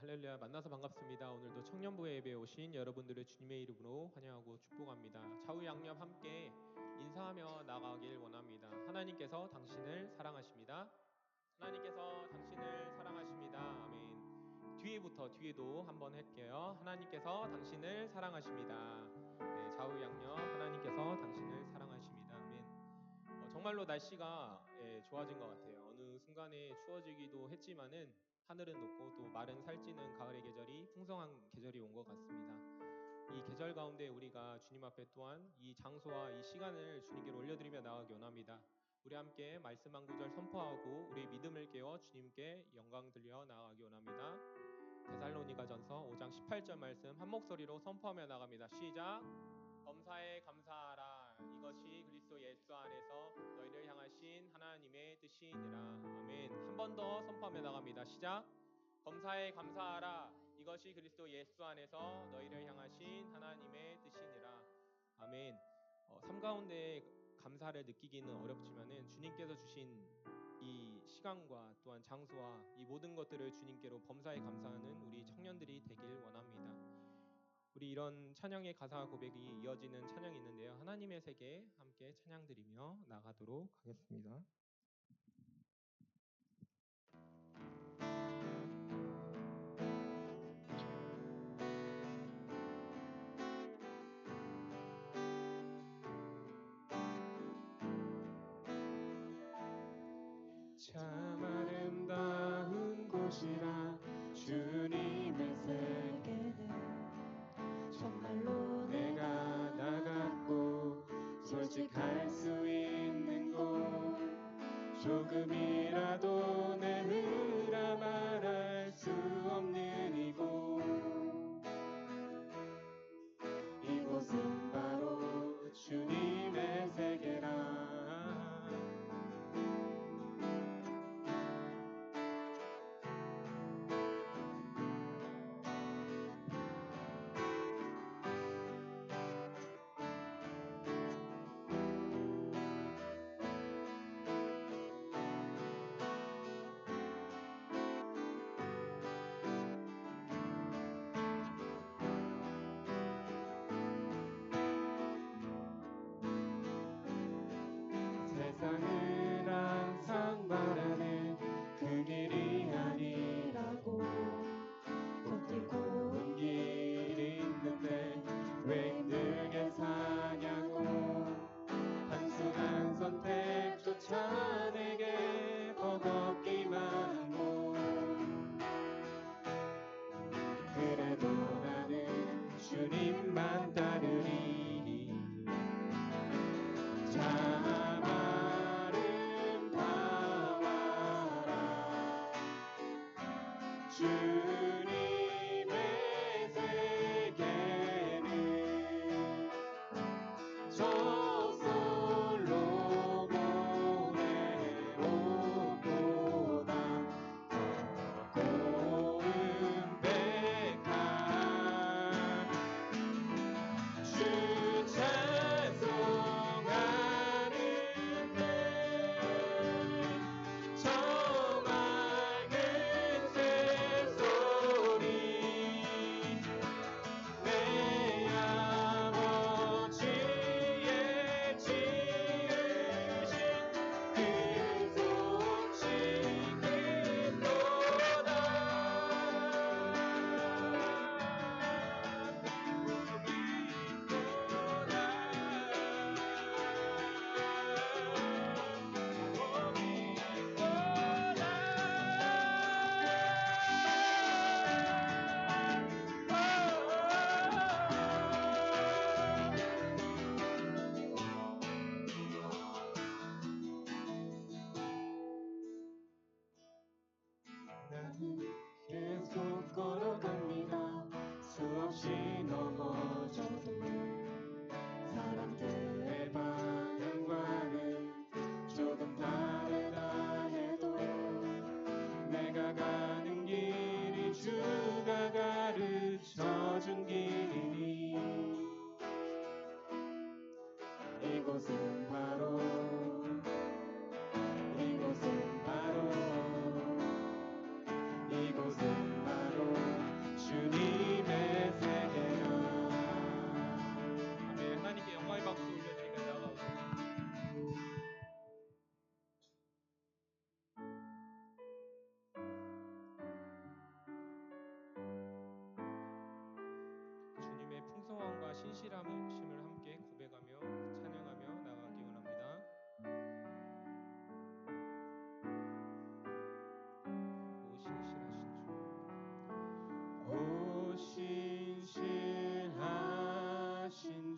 할렐루야, 만나서 반갑습니다. 오늘도 청년부의 예배에 오신 여러분들을 주님의 이름으로 환영하고 축복합니다. 좌우 양옆 함께 인사하며 나가길 원합니다. 하나님께서 당신을 사랑하십니다. 하나님께서 당신을 사랑하십니다. 아멘. 뒤에도 한번 할게요. 하나님께서 당신을 사랑하십니다. 네, 좌우 양옆 하나님께서 당신을 사랑하십니다. 아멘. 정말로 날씨가 좋아진 것 같아요. 어느 순간에 추워지기도 했지만은 하늘은 높고 또 마른 살찌는 가을의 계절이 풍성한 계절이 온 것 같습니다. 이 계절 가운데 우리가 주님 앞에 또한 이 장소와 이 시간을 주님께로 올려드리며 나아가기 원합니다. 우리 함께 말씀 한 구절 선포하고 우리의 믿음을 깨워 주님께 영광 들려 나아가기 원합니다. 데살로니가전서 5장 18절 말씀 한 목소리로 선포하며 나갑니다. 시작. 범사에 감사하라. 이것이 그리스도 예수 안에서 너희를 향하신 하나님의 뜻이니라. 아멘. 한 번 더 선포하며 나갑니다. 시작. 범사에 감사하라. 이것이 그리스도 예수 안에서 너희를 향하신 하나님의 뜻이니라. 아멘. 삶 가운데 감사를 느끼기는 어렵지만은 주님께서 주신 이 시간과 또한 장소와 이 모든 것들을 주님께로 범사에 감사하는 우리 청년들이 되길 원합니다. 우리 이런 찬양의 가사 고백이 이어지는 찬양이 있는데요. 하나님의 세계 함께 찬양 드리며 나가도록 하겠습니다. 참 아름다운 곳이라 주님의 세계는 정말로 내가 나갔고 솔직할 수 있는 곳 조금이라도 내으라 말할 수 없는 이곳은 바로 주님의 세계라. 세상은 항상 말하는 그 길이 아니라고 곧 좋은 길이 있는데 왜 힘들게 사냐고 단순한 선택조차 내게 버겁기만 하고 그래도 나는 주님만 따르리. 참 아름다워라 주님의 세계는 저 솔로몬의 옷보다 더 고운 백합 주 찬송하는데 저 맑은 새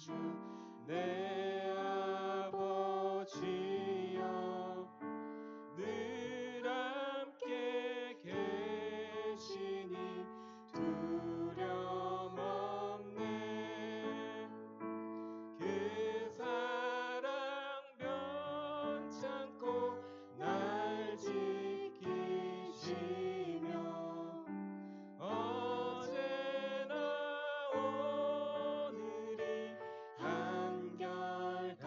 주 내 아버지여 늘 함께 계시니 두려움 없네. 그 사랑 변찮고 날 지키시며 어제나 오늘이 한결같네.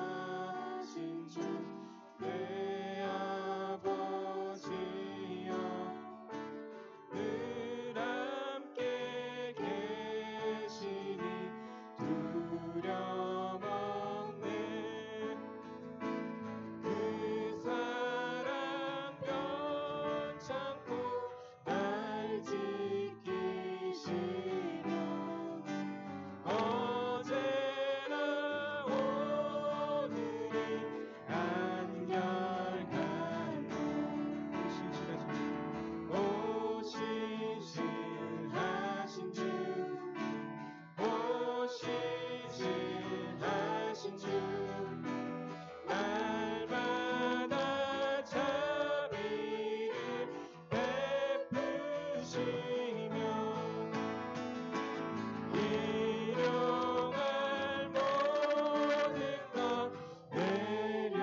오신실하신 주 내 아버지여 늘 함께 계시니 두려움 없네. 그 사랑 변찮고 날 지키시며 어제나 오늘이 한결같네. 오신실하신 주 오신실하신 주 날마다 자비를 베푸시며 일용할 모든 것 내려주시니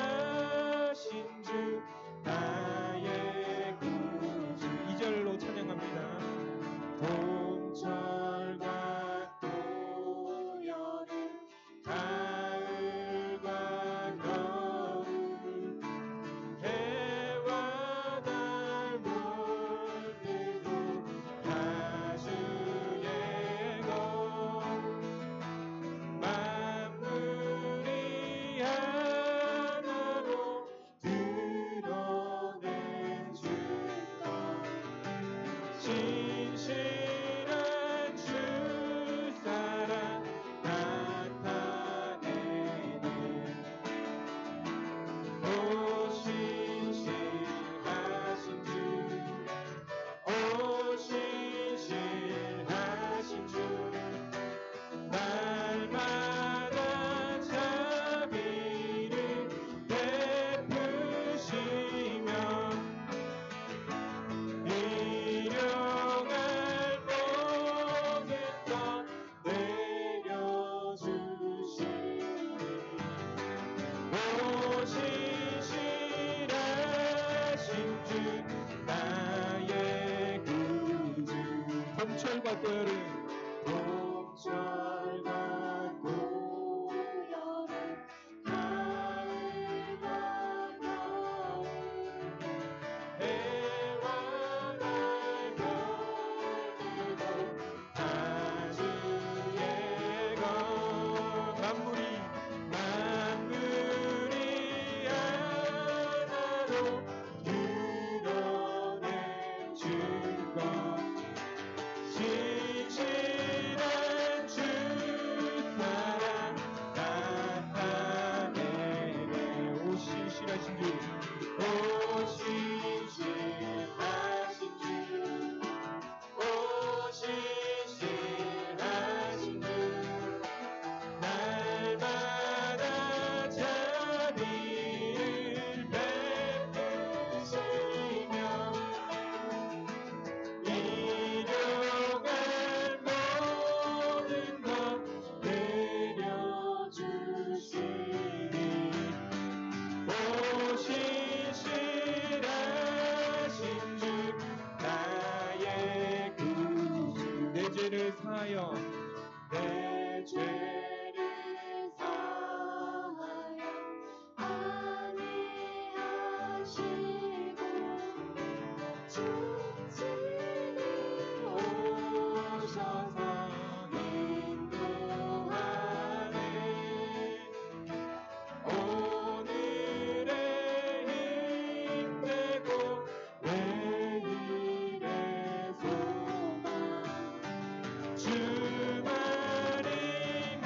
오신실하신 주 나의 구주. 2절로 찬양합니다. 봄철과 또 여름 가을과 겨울 해와 달 물들고 다 주의 것 만물이 하나로 드러낸 주것 신실한 주 사랑 나타내네. 오신실하신 주 오신실하신 주 날마다 자비를 베푸시며 일용할 모든 것 내려주시니 오신실하신 주 나의 구주. 봄철과 또 여름 봄철과 또 여름 가을과 겨울 해와 달 별들도 다 주의 것 만물이 하나로 드러낸 주것 신실한 주 사랑 나타내네. 오신실하신 주 오신실하신 주 오신실하신 주 날마다 자비를 베푸시며 일용할 모든 것 내려주시니 오신실하신 주 나의 구주. 내 죄를 사하여 내 죄를 사하여 안위하시고 주친이 오셔서 인도하네. 오늘의 힘되고 내일의 소망 주만이 나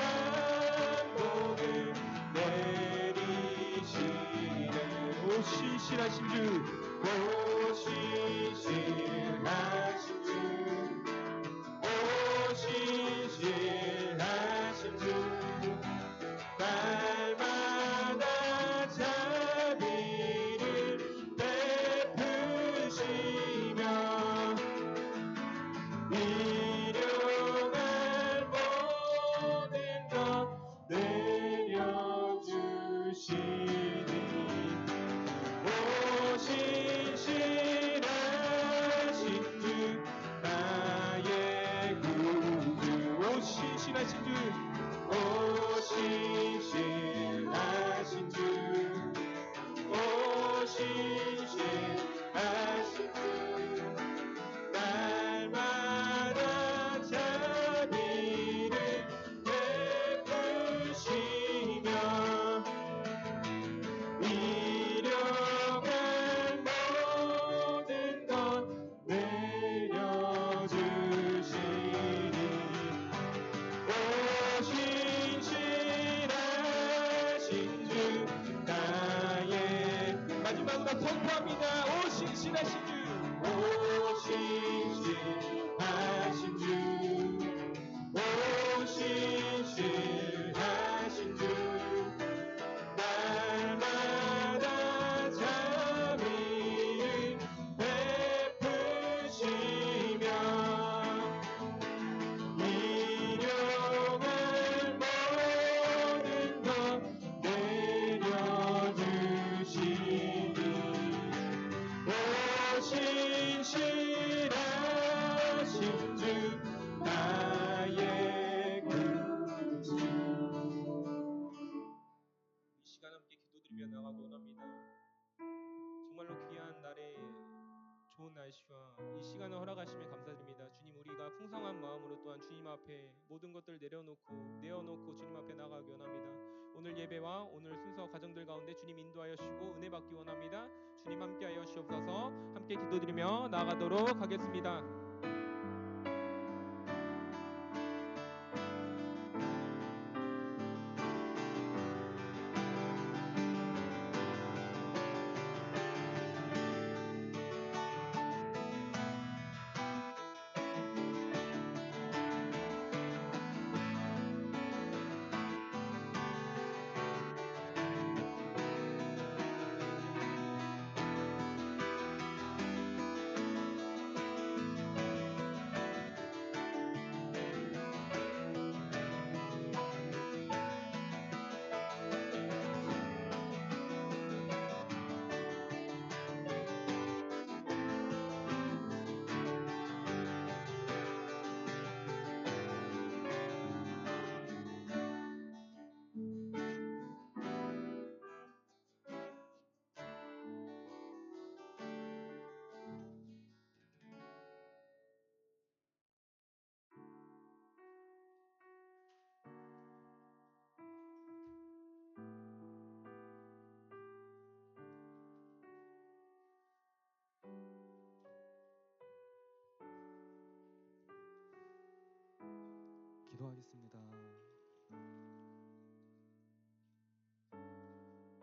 선포합니다. 오 신실하신 주, 오 신실하신 주, 오 신실하신 주, 날마다 자비를 베푸시며 일용할 모든 것 내려주시니 오 신실하신 주 나의 구주. 이 시간 함께 기도드리며 나가기 원합니다. 정말로 귀한 날에 좋은 날씨와 이 시간을 허락하시면 감사드립니다. 주님, 우리가 풍성한 마음으로 또한 주님 앞에 모든 것들을 내어놓고 주님 앞에 나가기 원합니다. 오늘 예배와 오늘 순서 가정들 가운데 주님 인도하여 주시고 은혜 받기 원합니다. 주님 함께하여 주옵소서. 함께 기도드리며 나가도록 하겠습니다. 기도하겠습니다.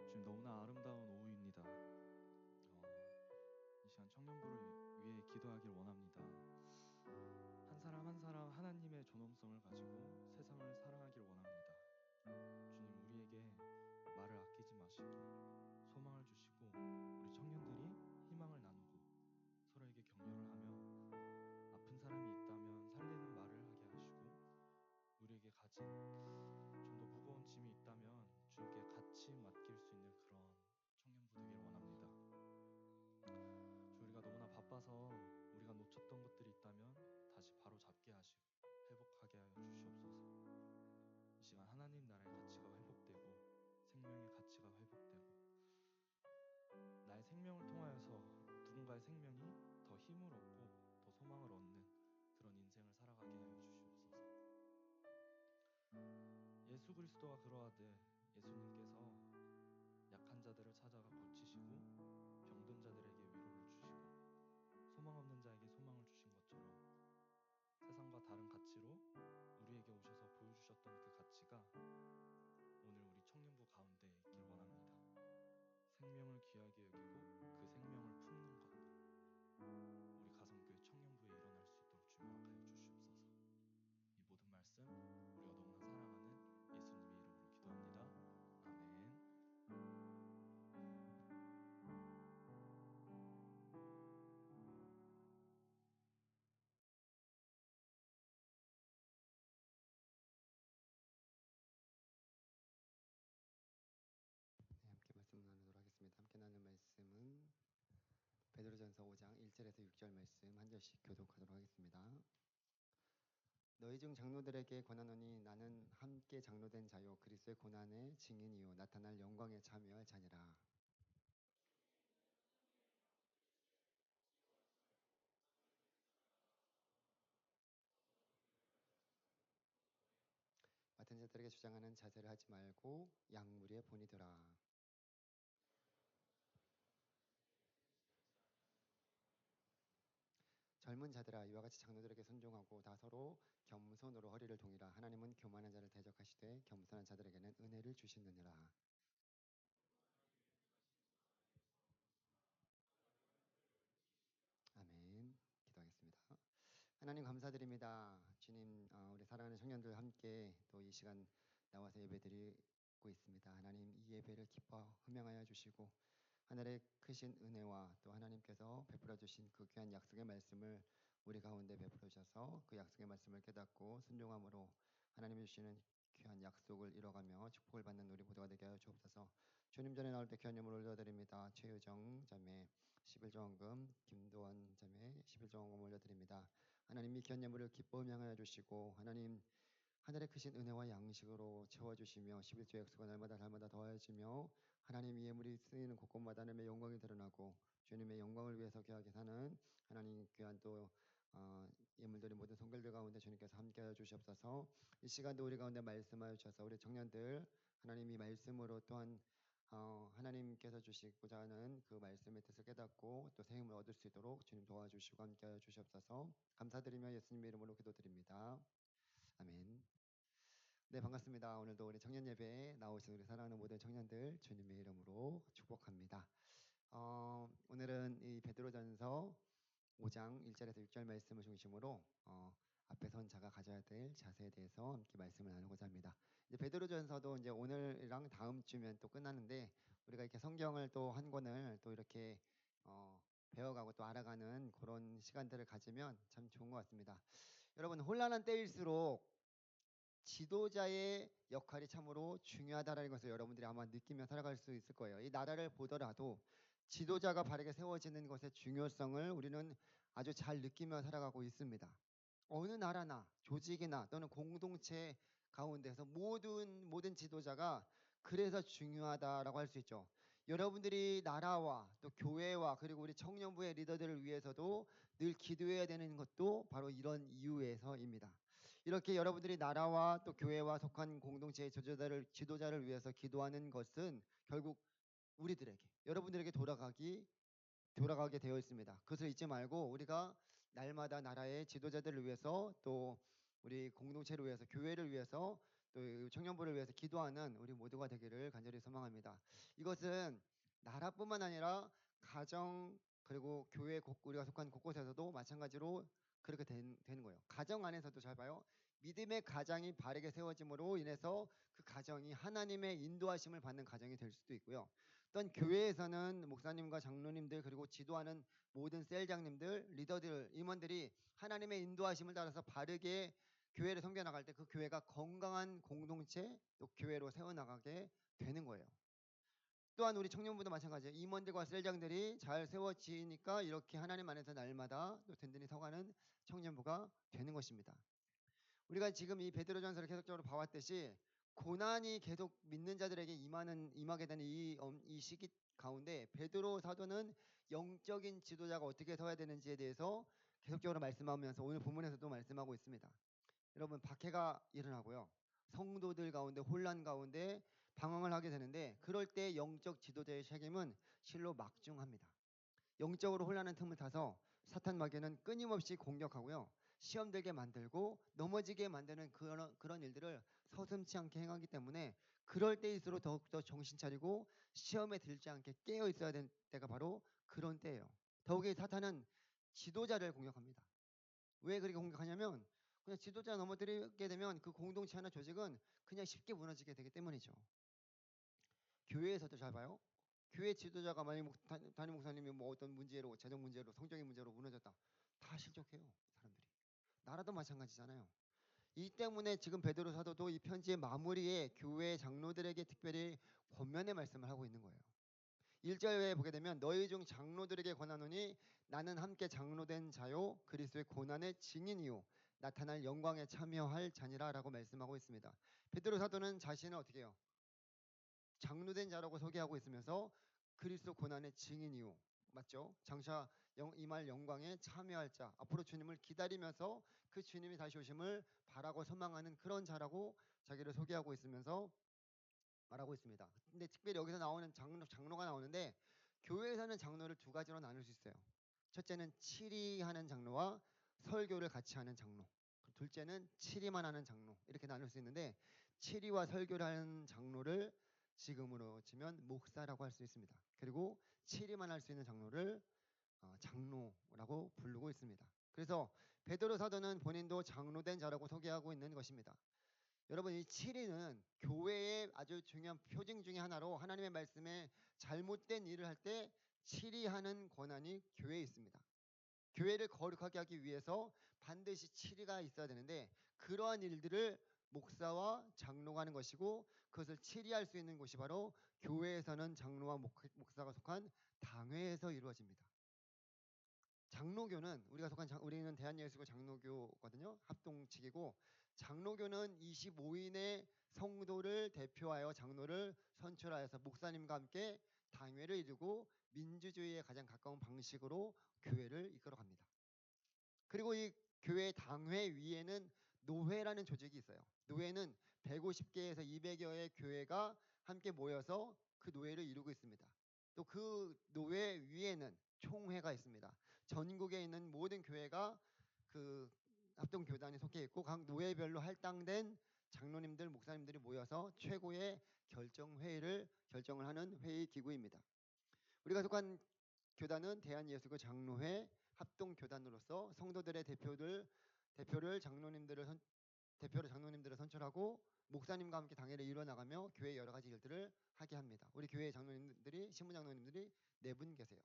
지금 너무나 아름다운 오후입니다. 이 시간 청년부를 위해 기도하길 원합니다. 한 사람 한 사람 하나님의 존엄성을 가지고 세상을 사랑하길 원합니다. 주님, 우리에게 말을 아끼지 마시고 소망을 주시고 우리 청년들이 희망을 나누고 서로에게 격려를 하며 아픈 사람이 있다면 살리는 말을 하게 하시고 우리에게 가진 좀 더 무거운 짐이 있다면 주님께 같이 맡길 수 있는 그런 청년부 되길 원합니다. 주, 우리가 너무나 바빠서 우리가 놓쳤던 것들이 있다면 다시 바로 잡게 하시고 회복하게 하여 주시옵소서. 이 시간 하나님 나라의 가치가 회복되고 생명의 가치가 회복되고 나의 생명을 통하여서 누군가의 생명이 더 힘을 얻고 더 소망을 얻는 그런 인생을 살아가게 하여 주시옵소서. 예수 그리스도가 그러하되 예수님께서 약한 자들을 찾아가 고치시고 병든 자들에게 위로를 주시고 소망 없는 자에게 소망을 주신 것처럼 세상과 다른 가치로 우리에게 오셔서 보여주셨던 그 가치가 오늘 우리 청년부 가운데 있길 원합니다. 생명을 귀하게 여기고 그 생명을 품는 것, 우리 가성교회 청년부에 일어날 수 있도록 주님 허락하여 주시옵소서. 이 모든 말씀 우리가 너무나 사랑하는 예수님의 이름으로 기도합니다. 아멘. 함께 말씀 나누도록 하겠습니다. 함께 나눌 말씀은 베드로전서 5장 1절에서 6절 말씀 한 절씩 교독하도록 하겠습니다. 너희 중 장로들에게 권하노니 나는 함께 장로된 자요 그리스도의 고난의 증인이요 나타날 영광에 참여할 자니라. 맡은 자들에게 주장하는 자세를 하지 말고 양무리의 본이 되라. 젊은 자들아 이와 같이 장로들에게 순종하고 다 서로 겸손으로 허리를 동이라. 하나님은 교만한 자를 대적하시되 겸손한 자들에게는 은혜를 주시느니라. 하나님 감사드립니다. 주님, 우리 사랑하는 청년들 함께 또 이 시간 나와서 예배드리고 있습니다. 하나님 이 예배를 기뻐 흠양하여 주시고 하늘의 크신 은혜와 또 하나님께서 베풀어 주신 그 귀한 약속의 말씀을 우리 가운데 베풀어 주셔서 그 약속의 말씀을 깨닫고 순종함으로 하나님이 주시는 귀한 약속을 이뤄가며 축복을 받는 우리 모두가 되게 하여 주옵소서. 주님 전에 나올 때 귀한 예물을 올려드립니다. 최유정 자매 11조 헌금, 김도원 자매 11조 헌금 올려드립니다. 하나님 이 귀한 예물을 기뻐 향하여 주시고 하나님 하늘의 크신 은혜와 양식으로 채워주시며 11조 약속은 날마다 더하여지며 하나님 이 예물이 쓰이는 곳곳마다 하나님의 영광이 드러나고 주님의 영광을 위해서 귀하게 사는 하나님 귀한 또 예물들이 모든 성결들 가운데 주님께서 함께하여 주시옵소서. 이 시간도 우리 가운데 말씀하여 주셔서 우리 청년들 하나님 이 말씀으로 또한 하나님께서 주시고자 하는 그 말씀의 뜻을 깨닫고 또 새 힘을 얻을 수 있도록 주님 도와주시고 함께하여 주시옵소서. 감사드리며 예수님의 이름으로 기도드립니다. 아멘. 네, 반갑습니다. 오늘도 우리 청년 예배에 나오신 우리 사랑하는 모든 청년들 주님의 이름으로 축복합니다. 오늘은 이 베드로전서 5장 1절에서 6절 말씀을 중심으로 앞에 선 자가 가져야 될 자세에 대해서 함께 말씀을 나누고자 합니다. 이제 베드로전서도 이제 오늘이랑 다음 주면 또 끝나는데 우리가 이렇게 성경을 또 한 권을 또 이렇게 배워가고 또 알아가는 그런 시간들을 가지면 참 좋은 것 같습니다. 여러분 혼란한 때일수록 지도자의 역할이 참으로 중요하다라는 것을 여러분들이 아마 느끼며 살아갈 수 있을 거예요. 이 나라를 보더라도 지도자가 바르게 세워지는 것의 중요성을 우리는 아주 잘 느끼며 살아가고 있습니다. 어느 나라나 조직이나 또는 공동체 가운데서 모든 지도자가 그래서 중요하다라고 할 수 있죠. 여러분들이 나라와 또 교회와 그리고 우리 청년부의 리더들을 위해서도 늘 기도해야 되는 것도 바로 이런 이유에서입니다. 이렇게 여러분들이 나라와 또 교회와 속한 공동체의 지도자를 위해서 기도하는 것은 결국 우리들에게 여러분들에게 돌아가게 되어 있습니다. 그것을 잊지 말고 우리가 날마다 나라의 지도자들을 위해서 또 우리 공동체를 위해서 교회를 위해서 또 청년부를 위해서 기도하는 우리 모두가 되기를 간절히 소망합니다. 이것은 나라뿐만 아니라 가정 그리고 교회 우리가 속한 곳곳에서도 마찬가지로 그렇게 되는 거예요. 가정 안에서도 잘 봐요. 믿음의 가장이 바르게 세워짐으로 인해서 그 가정이 하나님의 인도하심을 받는 가정이 될 수도 있고요. 또한 교회에서는 목사님과 장로님들 그리고 지도하는 모든 셀장님들, 리더들, 임원들이 하나님의 인도하심을 따라서 바르게 교회를 섬겨나갈 때 그 교회가 건강한 공동체 또 교회로 세워나가게 되는 거예요. 또한 우리 청년부도 마찬가지예요. 임원들과 셀장들이 잘 세워지니까 이렇게 하나님 안에서 날마다 또 든든히 서가는 청년부가 되는 것입니다. 우리가 지금 이 베드로전서를 계속적으로 봐왔듯이 고난이 계속 믿는 자들에게 임하게 되는 이 시기 가운데 베드로 사도는 영적인 지도자가 어떻게 서야 되는지에 대해서 계속적으로 말씀하면서 오늘 본문에서도 말씀하고 있습니다. 여러분 박해가 일어나고요. 성도들 가운데 혼란 가운데 방황을 하게 되는데 그럴 때 영적 지도자의 책임은 실로 막중합니다. 영적으로 혼란한 틈을 타서 사탄 마귀는 끊임없이 공격하고요. 시험 들게 만들고 넘어지게 만드는 그런 일들을 서슴지 않게 행하기 때문에 그럴 때일수록 더욱더 정신 차리고 시험에 들지 않게 깨어 있어야 되는 때가 바로 그런 때예요. 더욱이 사탄은 지도자를 공격합니다. 왜 그렇게 공격하냐면 그냥 지도자 넘어뜨리게 되면 그 공동체나 조직은 그냥 쉽게 무너지게 되기 때문이죠. 교회에서도 잘 봐요. 교회 지도자가 만약 담임 목사님이 뭐 어떤 문제로 재정 문제로 성적인 문제로 무너졌다. 다 실족해요. 사람들이. 나라도 마찬가지잖아요. 이 때문에 지금 베드로 사도도 이 편지의 마무리에 교회 장로들에게 특별히 권면의 말씀을 하고 있는 거예요. 1절에 보게 되면 너희 중 장로들에게 권하노니 나는 함께 장로된 자요 그리스도의 고난의 증인이요 나타날 영광에 참여할 자니라 라고 말씀하고 있습니다. 베드로 사도는 자신을 어떻게 해요? 장로된 자라고 소개하고 있으면서 그리스도 고난의 증인이요. 맞죠? 장차 임할 영광에 참여할 자. 앞으로 주님을 기다리면서 그 주님이 다시 오심을 바라고 소망하는 그런 자라고 자기를 소개하고 있으면서 말하고 있습니다. 근데 특별히 여기서 나오는 장로가 나오는데 교회에서는 장로를 두 가지로 나눌 수 있어요. 첫째는 치리하는 장로와 설교를 같이 하는 장로. 둘째는 치리만 하는 장로. 이렇게 나눌 수 있는데 치리와 설교를 하는 장로를 지금으로 치면 목사라고 할 수 있습니다. 그리고 치리만 할 수 있는 장로를 장로라고 부르고 있습니다. 그래서 베드로 사도는 본인도 장로된 자라고 소개하고 있는 것입니다. 여러분, 이 7위는 교회의 아주 중요한 표징 중에 하나로 하나님의 말씀에 잘못된 일을 할 때 7위 하는 권한이 교회에 있습니다. 교회를 거룩하게 하기 위해서 반드시 7위가 있어야 되는데 그러한 일들을 목사와 장로가 하는 것이고 그것을 7위 할 수 있는 곳이 바로 교회에서는 장로와 목사가 속한 당회에서 이루어집니다. 장로교는 우리는 대한예수교 장로교거든요. 합동측이고 장로교는 25인의 성도를 대표하여 장로를 선출하여서 목사님과 함께 당회를 이루고 민주주의에 가장 가까운 방식으로 교회를 이끌어갑니다. 그리고 이 교회 당회 위에는 노회라는 조직이 있어요. 노회는 150개에서 200여의 교회가 함께 모여서 그 노회를 이루고 있습니다. 또 그 노회 위에는 총회가 있습니다. 전국에 있는 모든 교회가 그 합동교단에 속해 있고 각 노회별로 할당된 장로님들, 목사님들이 모여서 최고의 결정을 하는 회의 기구입니다. 우리가 속한 교단은 대한예수교 장로회 합동교단으로서 성도들의 대표로 장로님들을 선출하고 목사님과 함께 당회를 이루어 나가며 교회 여러 가지 일들을 하게 합니다. 우리 교회 신부장로님들이 4분 계세요.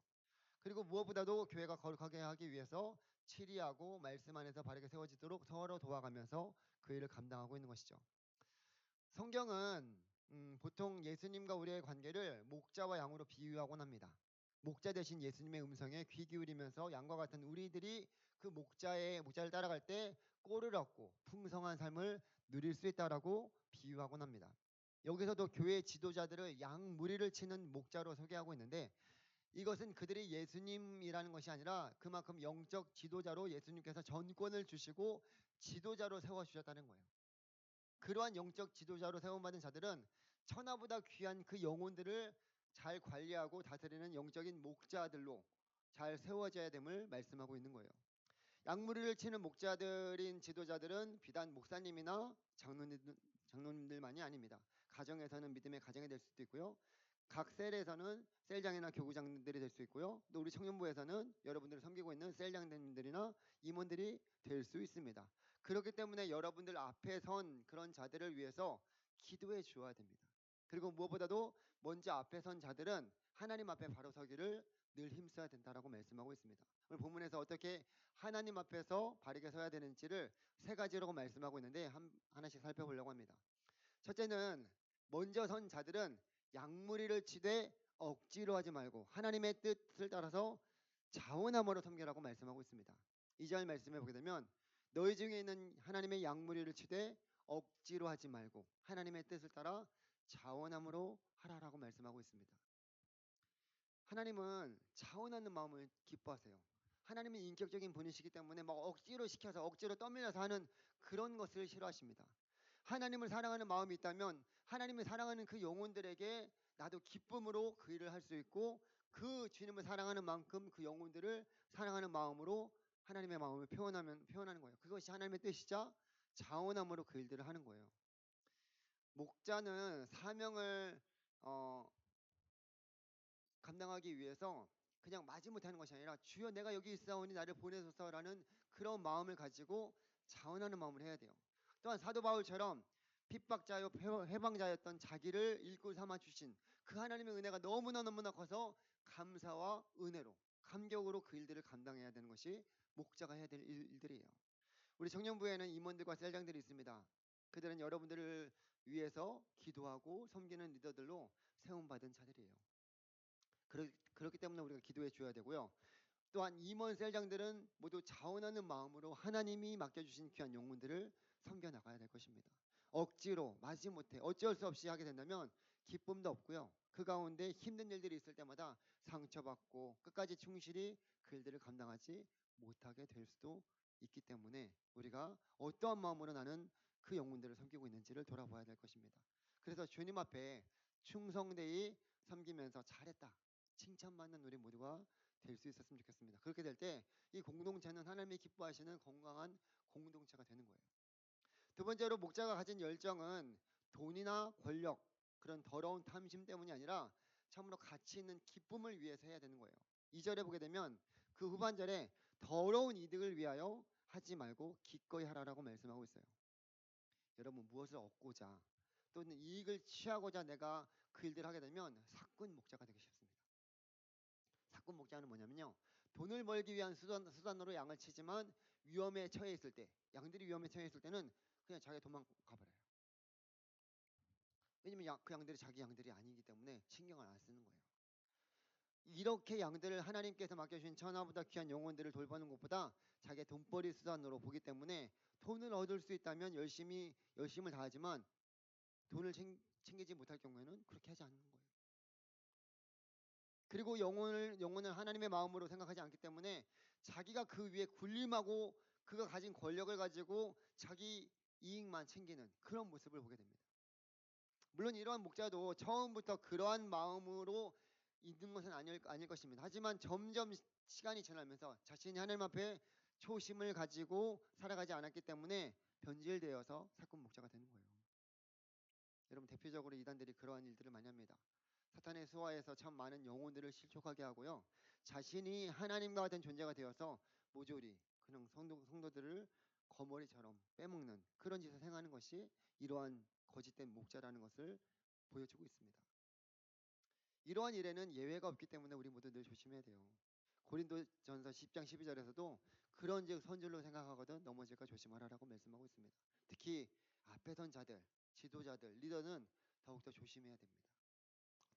그리고 무엇보다도 교회가 거룩하게 하기 위해서 7위하고 말씀 안에서 바르게 세워지도록 서로 도와가면서 그 일을 감당하고 있는 것이죠. 성경은 보통 예수님과 우리의 관계를 목자와 양으로 비유하곤 합니다. 목자 대신 예수님의 음성에 귀 기울이면서 양과 같은 우리들이 그 목자를 따라갈 때 꼴을 얻고 풍성한 삶을 누릴 수 있다라고 비유하곤 합니다. 여기서도 교회 지도자들을 양 무리를 치는 목자로 소개하고 있는데 이것은 그들이 예수님이라는 것이 아니라 그만큼 영적 지도자로 예수님께서 전권을 주시고 지도자로 세워주셨다는 거예요. 그러한 영적 지도자로 세움받은 자들은 천하보다 귀한 그 영혼들을 잘 관리하고 다스리는 영적인 목자들로 잘 세워져야 됨을 말씀하고 있는 거예요. 양무리를 치는 목자들인 지도자들은 비단 목사님이나 장로님들만이 아닙니다. 가정에서는 믿음의 가정이 될 수도 있고요. 각 셀에서는 셀장이나 교구장들이 될 수 있고요. 또 우리 청년부에서는 여러분들을 섬기고 있는 셀장님들이나 임원들이 될 수 있습니다. 그렇기 때문에 여러분들 앞에 선 그런 자들을 위해서 기도해 주어야 됩니다. 그리고 무엇보다도 먼저 앞에 선 자들은 하나님 앞에 바로 서기를 늘 힘써야 된다라고 말씀하고 있습니다. 오늘 본문에서 어떻게 하나님 앞에서 바르게 서야 되는지를 3가지라고 말씀하고 있는데 하나씩 살펴보려고 합니다. 첫째는 먼저 선 자들은 양무리를 치되 억지로 하지 말고 하나님의 뜻을 따라서 자원함으로 섬기라고 말씀하고 있습니다. 2절 말씀해 보게 되면 너희 중에 있는 하나님의 양무리를 치되 억지로 하지 말고 하나님의 뜻을 따라 자원함으로 하라라고 말씀하고 있습니다. 하나님은 자원하는 마음을 기뻐하세요. 하나님은 인격적인 분이시기 때문에 막 억지로 시켜서 억지로 떠밀려서 하는 그런 것을 싫어하십니다. 하나님을 사랑하는 마음이 있다면 하나님을 사랑하는 그 영혼들에게 나도 기쁨으로 그 일을 할 수 있고 그 주님을 사랑하는 만큼 그 영혼들을 사랑하는 마음으로 하나님의 마음을 표현하는 거예요. 그것이 하나님의 뜻이자 자원함으로 그 일들을 하는 거예요. 목자는 사명을 감당하기 위해서 그냥 마지못해 하는 것이 아니라 주여 내가 여기 있사오니 나를 보내소서라는 그런 마음을 가지고 자원하는 마음을 해야 돼요. 또한 사도 바울처럼 핍박자요 해방자였던 자기를 일꾼 삼아 주신 그 하나님의 은혜가 너무나 커서 감사와 은혜로 감격으로 그 일들을 감당해야 되는 것이 목자가 해야 될 일들이에요. 우리 청년부에는 임원들과 셀장들이 있습니다. 그들은 여러분들을 위해서 기도하고 섬기는 리더들로 세움받은 자들이에요. 그렇기 때문에 우리가 기도해 줘야 되고요. 또한 임원 셀장들은 모두 자원하는 마음으로 하나님이 맡겨주신 귀한 영혼들을 섬겨 나가야 될 것입니다. 억지로 마지못해 어쩔 수 없이 하게 된다면 기쁨도 없고요. 그 가운데 힘든 일들이 있을 때마다 상처받고 끝까지 충실히 그 일들을 감당하지 못하게 될 수도 있기 때문에 우리가 어떠한 마음으로 나는 그 영혼들을 섬기고 있는지를 돌아봐야 될 것입니다. 그래서 주님 앞에 충성되이 섬기면서 잘했다 칭찬받는 우리 모두가 될 수 있었으면 좋겠습니다. 그렇게 될 때 이 공동체는 하나님이 기뻐하시는 건강한 공동체가 되는 거예요. 두 번째로 목자가 가진 열정은 돈이나 권력 그런 더러운 탐심 때문이 아니라 참으로 가치 있는 기쁨을 위해서 해야 되는 거예요. 2절에 보게 되면 그 후반절에 더러운 이득을 위하여 하지 말고 기꺼이 하라라고 말씀하고 있어요. 여러분 무엇을 얻고자 또는 이익을 취하고자 내가 그 일들을 하게 되면 사꾼 목자가 되기 쉽습니다. 사꾼 목자는 뭐냐면요. 돈을 벌기 위한 수단으로 양을 치지만 위험에 처해 있을 때, 양들이 위험에 처해 있을 때는 그냥 자기가 도망가버려요. 왜냐면 그 양들이 자기 양들이 아니기 때문에 신경을 안 쓰는 거예요. 이렇게 양들을 하나님께서 맡겨주신 천하보다 귀한 영혼들을 돌보는 것보다 자기의 돈벌이 수단으로 보기 때문에 돈을 얻을 수 있다면 열심을 다하지만 돈을 챙기지 못할 경우에는 그렇게 하지 않는 거예요. 그리고 영혼을 하나님의 마음으로 생각하지 않기 때문에 자기가 그 위에 군림하고 그가 가진 권력을 가지고 자기 이익만 챙기는 그런 모습을 보게 됩니다. 물론 이러한 목자도 처음부터 그러한 마음으로 있는 것은 아닐 것입니다. 하지만 점점 시간이 지나면서 자신이 하나님 앞에 초심을 가지고 살아가지 않았기 때문에 변질되어서 사꾼 목자가 되는 거예요. 여러분 대표적으로 이단들이 그러한 일들을 많이 합니다. 사탄의 수하에서 참 많은 영혼들을 실족하게 하고요. 자신이 하나님과 같은 존재가 되어서 모조리 그냥 성도들을 거머리처럼 빼먹는 그런 짓을 행하는 것이 이러한 거짓된 목자라는 것을 보여주고 있습니다. 이러한 일에는 예외가 없기 때문에 우리 모두 늘 조심해야 돼요. 고린도전서 10장 12절에서도 그런즉 선줄로 생각하거든 넘어질까 조심하라라고 말씀하고 있습니다. 특히 앞에 선 자들, 지도자들, 리더는 더욱더 조심해야 됩니다.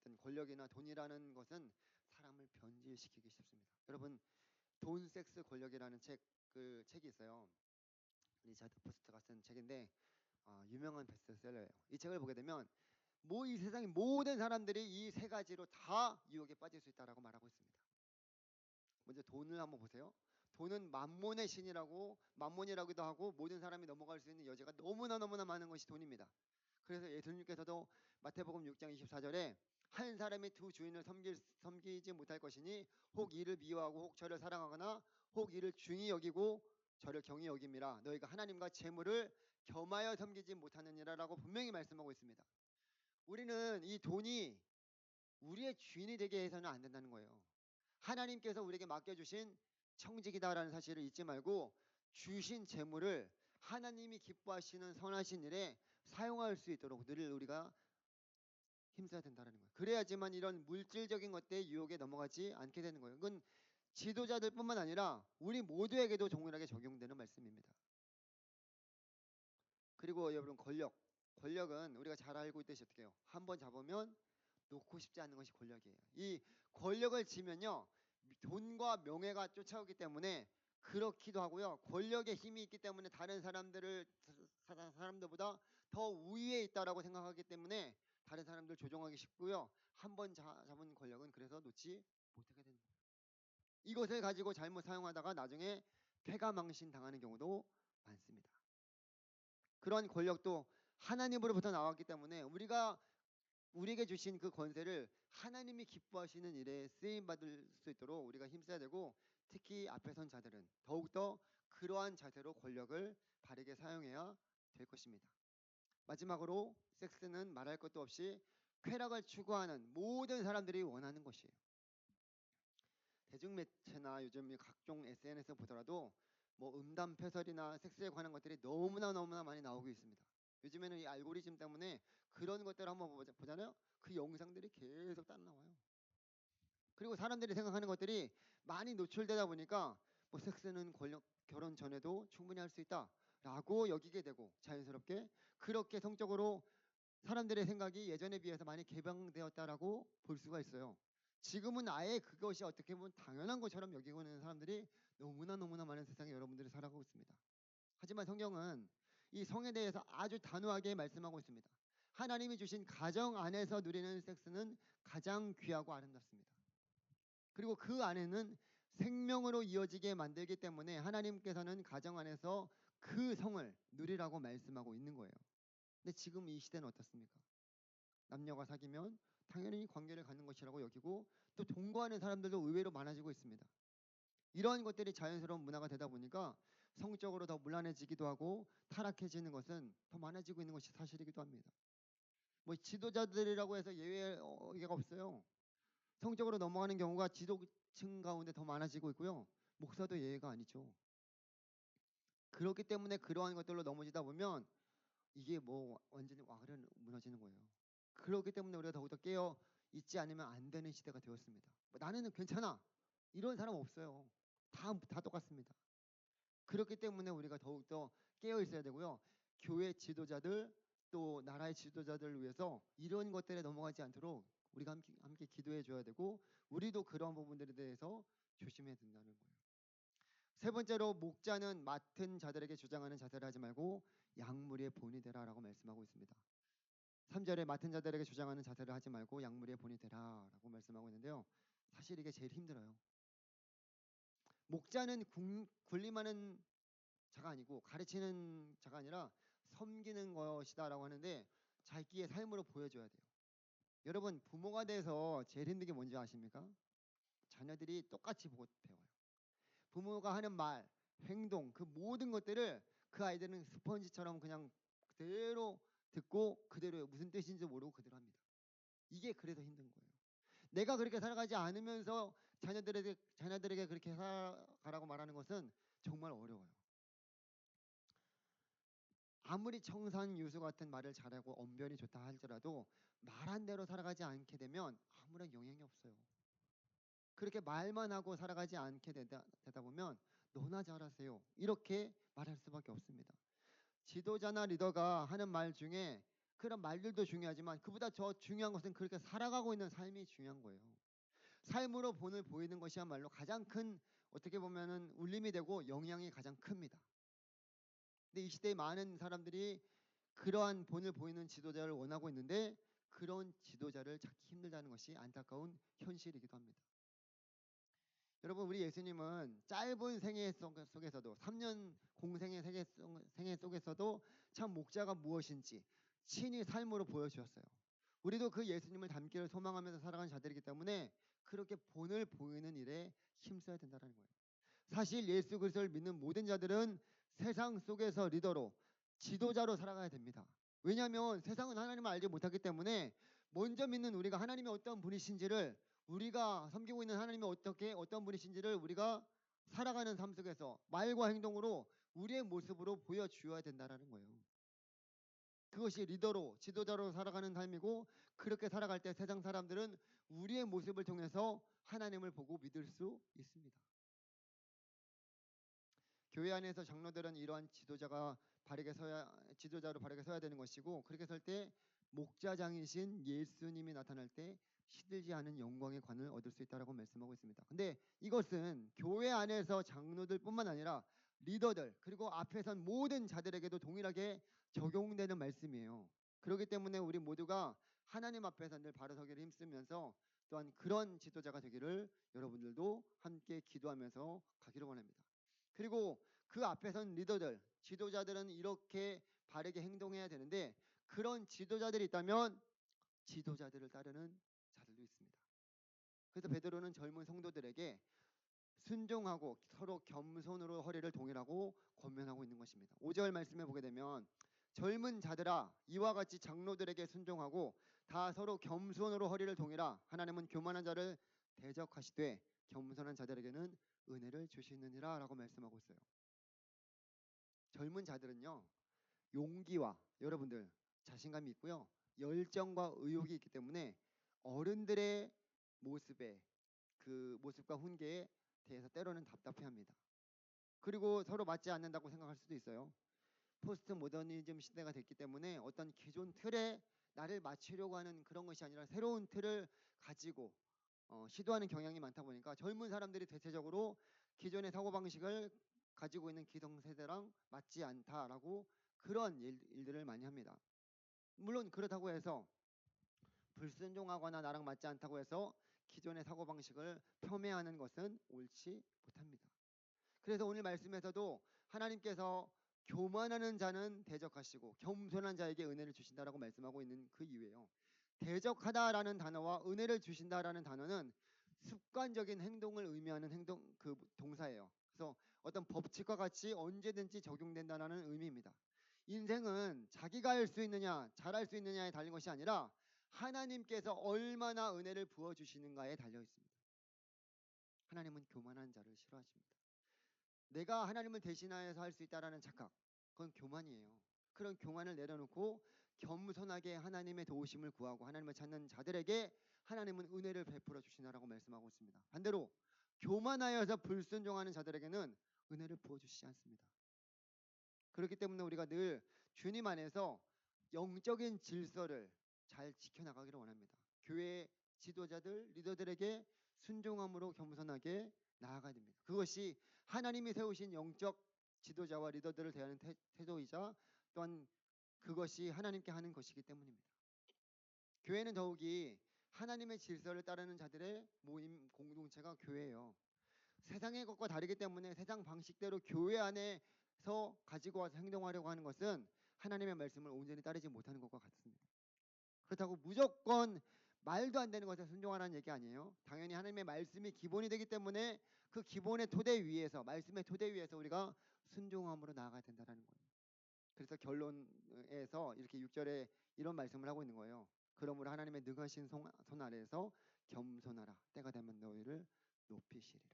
어떤 권력이나 돈이라는 것은 사람을 변질시키기 쉽습니다. 여러분 돈, 섹스, 권력이라는 책이 있어요. 리차드 포스트가 쓴 책인데 유명한 베스트셀러예요. 이 책을 보게 되면 이 세상의 모든 사람들이 이 세 가지로 다 유혹에 빠질 수 있다라고 말하고 있습니다. 먼저 돈을 한번 보세요. 돈은 만몬의 신이라고 만몬이라고도 하고 모든 사람이 넘어갈 수 있는 여지가 너무나 많은 것이 돈입니다. 그래서 예수님께서도 마태복음 6장 24절에 한 사람이 두 주인을 섬기지 못할 것이니 혹 이를 미워하고 혹 저를 사랑하거나 혹 이를 중히 여기고 저를 경히 여김이라 너희가 하나님과 재물을 겸하여 섬기지 못하느니라라고 분명히 말씀하고 있습니다. 우리는 이 돈이 우리의 주인이 되게 해서는 안 된다는 거예요. 하나님께서 우리에게 맡겨주신 청직이다라는 사실을 잊지 말고 주신 재물을 하나님이 기뻐하시는 선하신 일에 사용할 수 있도록 늘 우리가 힘써야 된다는 거예요. 그래야지만 이런 물질적인 것들의 유혹에 넘어가지 않게 되는 거예요. 그건 지도자들뿐만 아니라 우리 모두에게도 동일하게 적용되는 말씀입니다. 그리고 여러분 권력은 우리가 잘 알고 있듯이 어떻게 해요? 한번 잡으면 놓고 싶지 않은 것이 권력이에요. 이 권력을 쥐면요 돈과 명예가 쫓아오기 때문에 그렇기도 하고요. 권력의 힘이 있기 때문에 다른 사람들보다 더 우위에 있다라고 생각하기 때문에 다른 사람들 조종하기 쉽고요. 한번 잡은 권력은 그래서 놓지 못하게 되는 거예요. 이것을 가지고 잘못 사용하다가 나중에 패가망신 당하는 경우도 많습니다. 그런 권력도 하나님으로부터 나왔기 때문에 우리에게 주신 그 권세를 하나님이 기뻐하시는 일에 쓰임 받을 수 있도록 우리가 힘써야 되고 특히 앞에 선 자들은 더욱더 그러한 자세로 권력을 바르게 사용해야 될 것입니다. 마지막으로 섹스는 말할 것도 없이 쾌락을 추구하는 모든 사람들이 원하는 것이에요. 대중매체나 요즘 각종 SNS 보더라도 음담패설이나 섹스에 관한 것들이 너무나 많이 나오고 있습니다. 요즘에는 이 알고리즘 때문에 그런 것들을 한번 보잖아요. 그 영상들이 계속 따라 나와요. 그리고 사람들이 생각하는 것들이 많이 노출되다 보니까 섹스는 결혼 전에도 충분히 할 수 있다라고 여기게 되고 자연스럽게 그렇게 성적으로 사람들의 생각이 예전에 비해서 많이 개방되었다라고 볼 수가 있어요. 지금은 아예 그것이 어떻게 보면 당연한 것처럼 여기고 있는 사람들이 너무나 많은 세상에 여러분들이 살아가고 있습니다. 하지만 성경은 이 성에 대해서 아주 단호하게 말씀하고 있습니다. 하나님이 주신 가정 안에서 누리는 섹스는 가장 귀하고 아름답습니다. 그리고 그 안에는 생명으로 이어지게 만들기 때문에 하나님께서는 가정 안에서 그 성을 누리라고 말씀하고 있는 거예요. 근데 지금 이 시대는 어떻습니까? 남녀가 사귀면 당연히 관계를 갖는 것이라고 여기고 또 동거하는 사람들도 의외로 많아지고 있습니다. 이러한 것들이 자연스러운 문화가 되다 보니까 성적으로 더 문란해지기도 하고 타락해지는 것은 더 많아지고 있는 것이 사실이기도 합니다. 지도자들이라고 해서 예외가 없어요. 성적으로 넘어가는 경우가 지도층 가운데 더 많아지고 있고요. 목사도 예외가 아니죠. 그렇기 때문에 그러한 것들로 넘어지다 보면 이게 뭐 완전히 와그려 무너지는 거예요. 그렇기 때문에 우리가 더욱더 깨어 있지 않으면 안 되는 시대가 되었습니다. 뭐 나는 괜찮아 이런 사람 없어요. 다 똑같습니다. 그렇기 때문에 우리가 더욱더 깨어 있어야 되고요. 교회 지도자들 또 나라의 지도자들을 위해서 이런 것들에 넘어가지 않도록 우리가 함께 기도해 줘야 되고 우리도 그러한 부분들에 대해서 조심해야 된다는 거예요. 세 번째로 목자는 맡은 자들에게 주장하는 자세를 하지 말고 양무리의 본이 되라라고 말씀하고 있습니다. 3절에 맡은 자들에게 주장하는 자세를 하지 말고 양무리의 본이 되라라고 말씀하고 있는데요. 사실 이게 제일 힘들어요. 목자는 군림하는 자가 아니고 가르치는 자가 아니라 섬기는 것이다라고 하는데 자기의 삶으로 보여줘야 돼요. 여러분 부모가 돼서 제일 힘든 게 뭔지 아십니까? 자녀들이 똑같이 보고 배워요. 부모가 하는 말, 행동 그 모든 것들을 그 아이들은 스펀지처럼 그냥 그대로 듣고 그대로 무슨 뜻인지 모르고 그대로 합니다. 이게 그래서 힘든 거예요. 내가 그렇게 살아가지 않으면서 자녀들에게 그렇게 살아가라고 말하는 것은 정말 어려워요. 아무리 청산유수 같은 말을 잘하고 언변이 좋다 할지라도 말한 대로 살아가지 않게 되면 아무런 영향이 없어요. 그렇게 말만 하고 살아가지 않게 되다 보면 너나 잘하세요 이렇게 말할 수밖에 없습니다. 지도자나 리더가 하는 말 중에 그런 말들도 중요하지만 그보다 더 중요한 것은 그렇게 살아가고 있는 삶이 중요한 거예요. 삶으로 본을 보이는 것이야말로 가장 큰 어떻게 보면은 울림이 되고 영향이 가장 큽니다. 근데 이 시대에 많은 사람들이 그러한 본을 보이는 지도자를 원하고 있는데 그런 지도자를 찾기 힘들다는 것이 안타까운 현실이기도 합니다. 여러분 우리 예수님은 짧은 생애 속에서도 3년 공생의 생애 속에서도 참 목자가 무엇인지 친히 삶으로 보여주셨어요. 우리도 그 예수님을 닮기를 소망하면서 살아가는 자들이기 때문에 그렇게 본을 보이는 일에 힘써야 된다는 거예요. 사실 예수 그리스도를 믿는 모든 자들은 세상 속에서 리더로 지도자로 살아가야 됩니다. 왜냐하면 세상은 하나님을 알지 못하기 때문에 먼저 믿는 우리가 하나님이 어떤 분이신지를 우리가 섬기고 있는 하나님이 어떤 분이신지를 우리가 살아가는 삶 속에서 말과 행동으로 우리의 모습으로 보여주어야 된다는 거예요. 그것이 리더로 지도자로 살아가는 삶이고 그렇게 살아갈 때 세상 사람들은 우리의 모습을 통해서 하나님을 보고 믿을 수 있습니다. 교회 안에서 장로들은 이러한 지도자로 바르게 서야 되는 것이고 그렇게 설 때 목자장이신 예수님이 나타날 때 시들지 않은 영광의 관을 얻을 수 있다라고 말씀하고 있습니다. 근데 이것은 교회 안에서 장로들뿐만 아니라 리더들 그리고 앞에 선 모든 자들에게도 동일하게 적용되는 말씀이에요. 그렇기 때문에 우리 모두가 하나님 앞에서 늘 바로 서기를 힘쓰면서 또한 그런 지도자가 되기를 여러분들도 함께 기도하면서 가기를 원합니다. 그리고 그 앞에 선 리더들, 지도자들은 이렇게 바르게 행동해야 되는데 그런 지도자들이 있다면 지도자들을 따르는 자들도 있습니다. 그래서 베드로는 젊은 성도들에게 순종하고 서로 겸손으로 허리를 동일하고 권면하고 있는 것입니다. 5절 말씀에 보게 되면 젊은 자들아 이와 같이 장로들에게 순종하고 다 서로 겸손으로 허리를 동이라 하나님은 교만한 자를 대적하시되 겸손한 자들에게는 은혜를 주시느니라 라고 말씀하고 있어요. 젊은 자들은요 용기와 여러분들 자신감이 있고요 열정과 의욕이 있기 때문에 어른들의 모습과 훈계에 대해서 때로는 답답해합니다. 그리고 서로 맞지 않는다고 생각할 수도 있어요. 포스트 모더니즘 시대가 됐기 때문에 어떤 기존 틀에 나를 맞추려고 하는 그런 것이 아니라 새로운 틀을 가지고 시도하는 경향이 많다 보니까 젊은 사람들이 대체적으로 기존의 사고방식을 가지고 있는 기성세대랑 맞지 않다라고 그런 일들을 많이 합니다. 물론 그렇다고 해서 불순종하거나 나랑 맞지 않다고 해서 기존의 사고방식을 폄훼하는 것은 옳지 못합니다. 그래서 오늘 말씀에서도 하나님께서 교만하는 자는 대적하시고 겸손한 자에게 은혜를 주신다라고 말씀하고 있는 그 이유예요. 대적하다라는 단어와 은혜를 주신다라는 단어는 습관적인 행동을 의미하는 그 동사예요. 그래서 어떤 법칙과 같이 언제든지 적용된다라는 의미입니다. 인생은 자기가 할 수 있느냐, 잘할 수 있느냐에 달린 것이 아니라 하나님께서 얼마나 은혜를 부어 주시는가에 달려 있습니다. 하나님은 교만한 자를 싫어하십니다. 내가 하나님을 대신하여서 할 수 있다라는 착각, 그건 교만이에요. 그런 교만을 내려놓고 겸손하게 하나님의 도우심을 구하고 하나님을 찾는 자들에게 하나님은 은혜를 베풀어 주시나라고 말씀하고 있습니다. 반대로 교만하여서 불순종하는 자들에게는 은혜를 부어 주시지 않습니다. 그렇기 때문에 우리가 늘 주님 안에서 영적인 질서를 잘 지켜나가기를 원합니다. 교회 지도자들, 리더들에게 순종함으로 겸손하게 나아가야 됩니다. 그것이 하나님이 세우신 영적 지도자와 리더들을 대하는 태도이자 또한 그것이 하나님께 하는 것이기 때문입니다. 교회는 더욱이 하나님의 질서를 따르는 자들의 모임 공동체가 교회예요. 세상의 것과 다르기 때문에 세상 방식대로 교회 안에서 가지고 와서 행동하려고 하는 것은 하나님의 말씀을 온전히 따르지 못하는 것과 같습니다. 그렇다고 무조건 말도 안 되는 것에 순종하라는 얘기 아니에요. 당연히 하나님의 말씀이 기본이 되기 때문에 그 기본의 토대 위에서, 말씀의 토대 위에서 우리가 순종함으로 나아가야 된다는 거예요. 그래서 결론에서 이렇게 6절에 이런 말씀을 하고 있는 거예요. 그러므로 하나님의 능하신 손 아래에서 겸손하라. 때가 되면 너희를 높이시리라.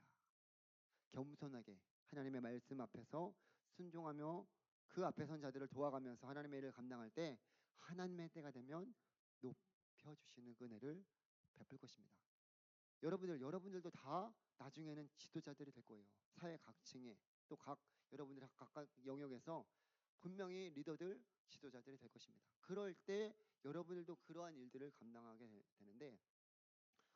겸손하게 하나님의 말씀 앞에서 순종하며 그 앞에 선 자들을 도와가면서 하나님의 일을 감당할 때 하나님의 때가 되면 높여주시는 은혜를 베풀 것입니다. 여러분들도 다 나중에는 지도자들이 될 거예요. 사회 각층에 또 여러분들이 각각 영역에서 분명히 리더들, 지도자들이 될 것입니다. 그럴 때 여러분들도 그러한 일들을 감당하게 되는데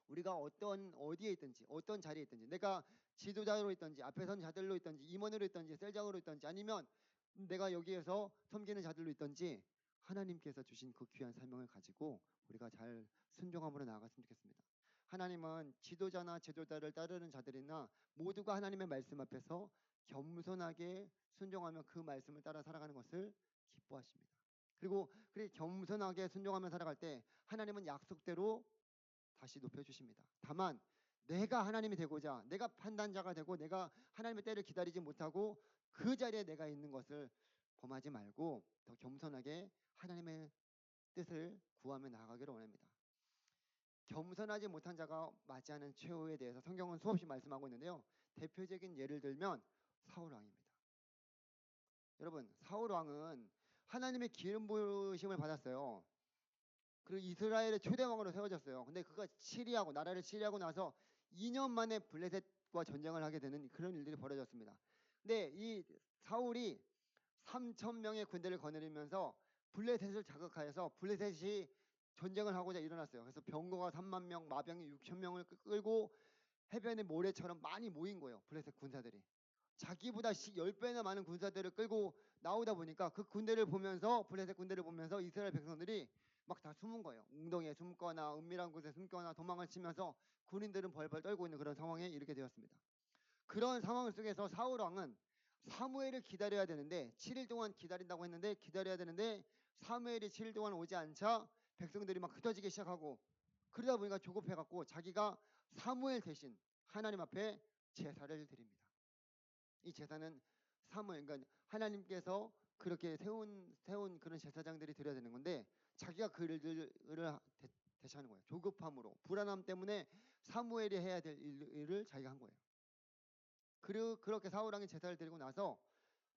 우리가 어디에 있든지 어떤 자리에 있든지 내가 지도자로 있든지 앞에 선 자들로 있든지 임원으로 있든지 셀장으로 있든지 아니면 내가 여기에서 섬기는 자들로 있든지 하나님께서 주신 그 귀한 사명을 가지고 우리가 잘 순종함으로 나아갔으면 좋겠습니다. 하나님은 지도자나 제도자를 따르는 자들이나 모두가 하나님의 말씀 앞에서 겸손하게 순종하며 그 말씀을 따라 살아가는 것을 기뻐하십니다. 그리고 그렇게 겸손하게 순종하며 살아갈 때 하나님은 약속대로 다시 높여주십니다. 다만 내가 하나님이 되고자 내가 판단자가 되고 내가 하나님의 때를 기다리지 못하고 그 자리에 내가 있는 것을 범하지 말고 더 겸손하게 하나님의 뜻을 구하며 나아가기를 원합니다. 겸손하지 못한 자가 맞이하는 최후에 대해서 성경은 수없이 말씀하고 있는데요. 대표적인 예를 들면 사울 왕입니다. 여러분, 사울 왕은 하나님의 기름 부으심을 받았어요. 그리고 이스라엘의 초대 왕으로 세워졌어요. 근데 그가 나라를 치리하고 나서 2년 만에 블레셋과 전쟁을 하게 되는 그런 일들이 벌어졌습니다. 근데 이 사울이 3,000명의 군대를 거느리면서 블레셋을 자극하여서 블레셋이 전쟁을 하고자 일어났어요. 그래서 병거가 3만 명, 마병이 6,000명을 끌고 해변의 모래처럼 많이 모인 거예요. 블레셋 군사들이. 자기보다 10배나 많은 군사들을 끌고 나오다 보니까 그 군대를 보면서 블레셋 군대를 보면서 이스라엘 백성들이 막 다 숨은 거예요. 웅덩이에 숨거나 은밀한 곳에 숨거나 도망을 치면서 군인들은 벌벌 떨고 있는 그런 상황에 이르게 되었습니다. 그런 상황 속에서 사울 왕은 사무엘을 기다려야 되는데 7일 동안 기다린다고 했는데 기다려야 되는데 사무엘이 7일 동안 오지 않자 백성들이 막 흩어지기 시작하고 그러다 보니까 조급해갖고 자기가 사무엘 대신 하나님 앞에 제사를 드립니다. 이 제사는 사무엘, 그러니까 하나님께서 그렇게 세운 그런 제사장들이 드려야 되는 건데 자기가 그 일들을 대처하는 거예요. 조급함으로 불안함 때문에 사무엘이 해야 될 일을 자기가 한 거예요. 그렇게 사울 왕이 제사를 드리고 나서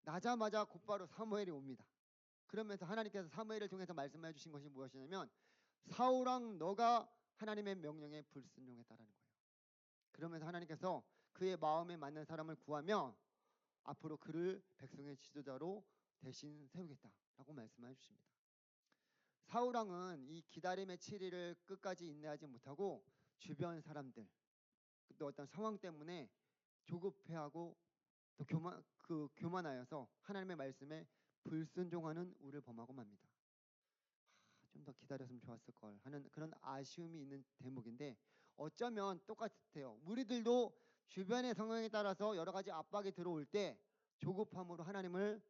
나자마자 곧바로 사무엘이 옵니다. 그러면서 하나님께서 사무엘을 통해서 말씀해 주신 것이 무엇이냐면 사울 왕 너가 하나님의 명령에 불순종했다라는 거예요. 그러면서 하나님께서 그의 마음에 맞는 사람을 구하며 앞으로 그를 백성의 지도자로 대신 세우겠다라고 말씀해 주십니다. 사울 왕은 이 기다림의 7일을 끝까지 인내하지 못하고 주변 사람들 또 어떤 상황 때문에 조급해하고 또 교만하여서 하나님의 말씀에 불순종하는 우를 범하고 맙니다. 좀 더 기다렸으면 좋았을 걸 하는 그런 아쉬움이 있는 대목인데 어쩌면 똑같아요. 우리들도 주변의 상황에 따라서 여러 가지 압박이 들어올 때 조급함으로 하나님을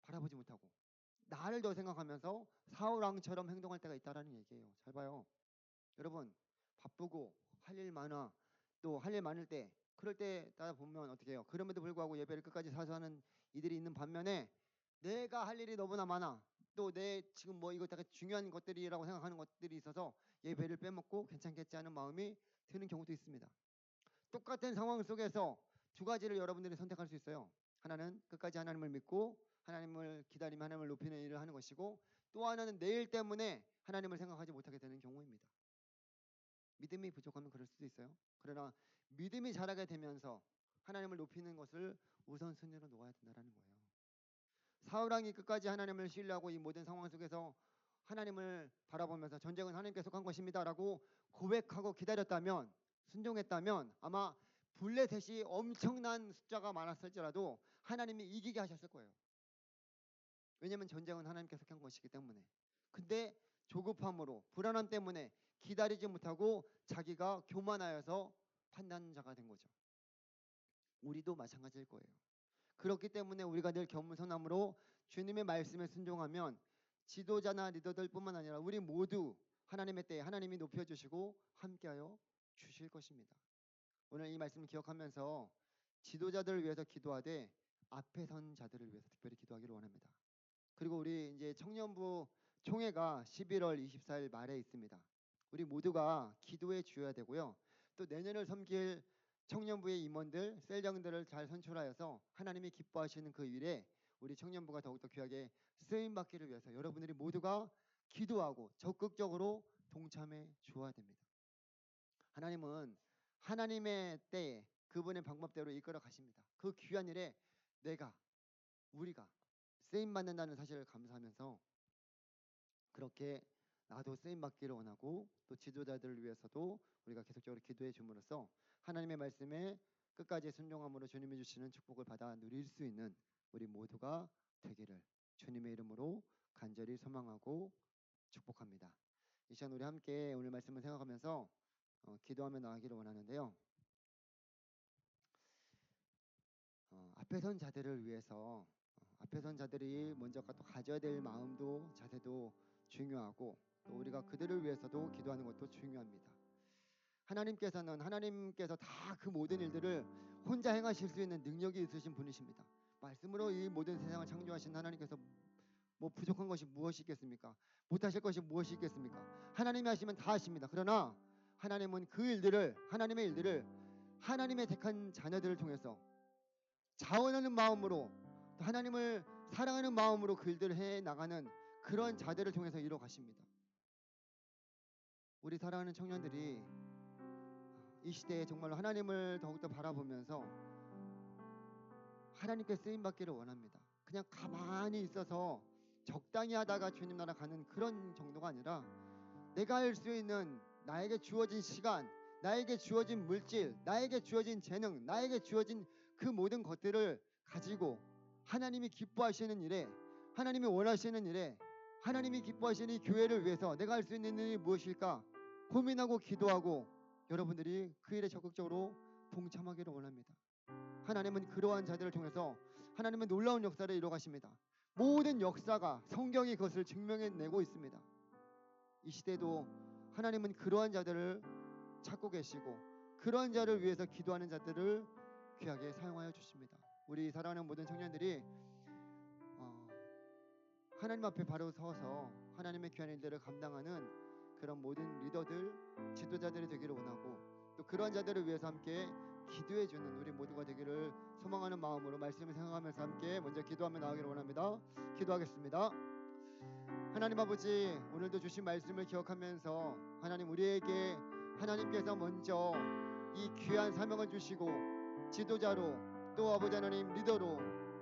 바라보지 못하고 나를 더 생각하면서 사울 왕처럼 행동할 때가 있다라는 얘기예요. 잘 봐요. 여러분 바쁘고 할 일 많아 또 할 일 많을 때 그럴 때 따라 보면 어떻게 해요? 그럼에도 불구하고 예배를 끝까지 사수하는 이들이 있는 반면에 내가 할 일이 너무나 많아 또 내 지금 뭐 이거 다 중요한 것들이라고 생각하는 것들이 있어서 예배를 빼먹고 괜찮겠지 하는 마음이 드는 경우도 있습니다. 똑같은 상황 속에서 두 가지를 여러분들이 선택할 수 있어요. 하나는 끝까지 하나님을 믿고 하나님을 기다리며 하나님을 높이는 일을 하는 것이고, 또 하나는 내일 때문에 하나님을 생각하지 못하게 되는 경우입니다. 믿음이 부족하면 그럴 수도 있어요. 그러나 믿음이 자라게 되면서 하나님을 높이는 것을 우선순위로 놓아야 된다는 거예요. 사울 왕이 끝까지 하나님을 신뢰하고 이 모든 상황 속에서 하나님을 바라보면서 전쟁은 하나님께 속한 것입니다라고 고백하고 기다렸다면, 순종했다면 아마 블레셋이 엄청난 숫자가 많았을지라도 하나님이 이기게 하셨을 거예요. 왜냐하면 전쟁은 하나님께 속한 것이기 때문에. 근데 조급함으로, 불안함 때문에 기다리지 못하고 자기가 교만하여서 판단자가 된 거죠. 우리도 마찬가지일 거예요. 그렇기 때문에 우리가 늘 겸손함으로 주님의 말씀에 순종하면 지도자나 리더들 뿐만 아니라 우리 모두 하나님의 때에 하나님이 높여주시고 함께하여 주실 것입니다. 오늘 이 말씀을 기억하면서 지도자들을 위해서 기도하되 앞에 선 자들을 위해서 특별히 기도하기를 원합니다. 그리고 우리 이제 청년부 총회가 11월 24일 말에 있습니다. 우리 모두가 기도에 주어야 되고요. 또 내년을 섬길 청년부의 임원들, 셀장들을 잘 선출하여서 하나님이 기뻐하시는 그 일에 우리 청년부가 더욱더 귀하게 쓰임받기를 위해서 여러분들이 모두가 기도하고 적극적으로 동참해 주어야 됩니다. 하나님은 하나님의 때에 그분의 방법대로 이끌어 가십니다. 그 귀한 일에 우리가 쓰임받는다는 사실을 감사하면서 그렇게 나도 쓰임받기를 원하고, 또 지도자들을 위해서도 우리가 계속적으로 기도해 줌으로써 하나님의 말씀에 끝까지 순종함으로 주님이 주시는 축복을 받아 누릴 수 있는 우리 모두가 되기를 주님의 이름으로 간절히 소망하고 축복합니다. 이 시간 우리 함께 오늘 말씀을 생각하면서 기도하며 나가기를 원하는데요. 앞에 선 자들을 위해서 앞에 선 자들이 먼저 또 가져야 될 마음도 자세도 중요하고, 또 우리가 그들을 위해서도 기도하는 것도 중요합니다. 하나님께서 다 그 모든 일들을 혼자 행하실 수 있는 능력이 있으신 분이십니다. 말씀으로 이 모든 세상을 창조하신 하나님께서 뭐 부족한 것이 무엇이 있겠습니까? 못하실 것이 무엇이 있겠습니까? 하나님이 하시면 다 하십니다. 그러나 하나님은 그 일들을, 하나님의 일들을 하나님의 택한 자녀들을 통해서 자원하는 마음으로, 또 하나님을 사랑하는 마음으로 그 일들을 해 나가는 그런 자들을 통해서 이루어 가십니다. 우리 사랑하는 청년들이 이 시대에 정말로 하나님을 더욱더 바라보면서 하나님께 쓰임 받기를 원합니다. 그냥 가만히 있어서 적당히 하다가 주님 나라 가는 그런 정도가 아니라, 내가 할 수 있는 나에게 주어진 시간, 나에게 주어진 물질, 나에게 주어진 재능, 나에게 주어진 그 모든 것들을 가지고 하나님이 기뻐하시는 일에, 하나님이 원하시는 일에, 하나님이 기뻐하시는 이 교회를 위해서 내가 할 수 있는 일이 무엇일까 고민하고 기도하고 여러분들이 그 일에 적극적으로 동참하기를 원합니다. 하나님은 그러한 자들을 통해서 하나님의 놀라운 역사를 이루어 가십니다. 모든 역사가, 성경이 그것을 증명해내고 있습니다. 이 시대도 하나님은 그러한 자들을 찾고 계시고, 그러한 자를 위해서 기도하는 자들을 귀하게 사용하여 주십니다. 우리 사랑하는 모든 청년들이 하나님 앞에 바로 서서 하나님의 귀한 일들을 감당하는 그런 모든 리더들, 지도자들이 되기를 원하고, 또 그러한 자들을 위해서 함께 기도해 주는 우리 모두가 되기를 소망하는 마음으로 말씀을 생각하면서 함께 먼저 기도하며 나가기를 원합니다. 기도하겠습니다. 하나님 아버지, 오늘도 주신 말씀을 기억하면서 하나님, 우리에게 하나님께서 먼저 이 귀한 사명을 주시고, 지도자로, 또 아버지 하나님 리더로,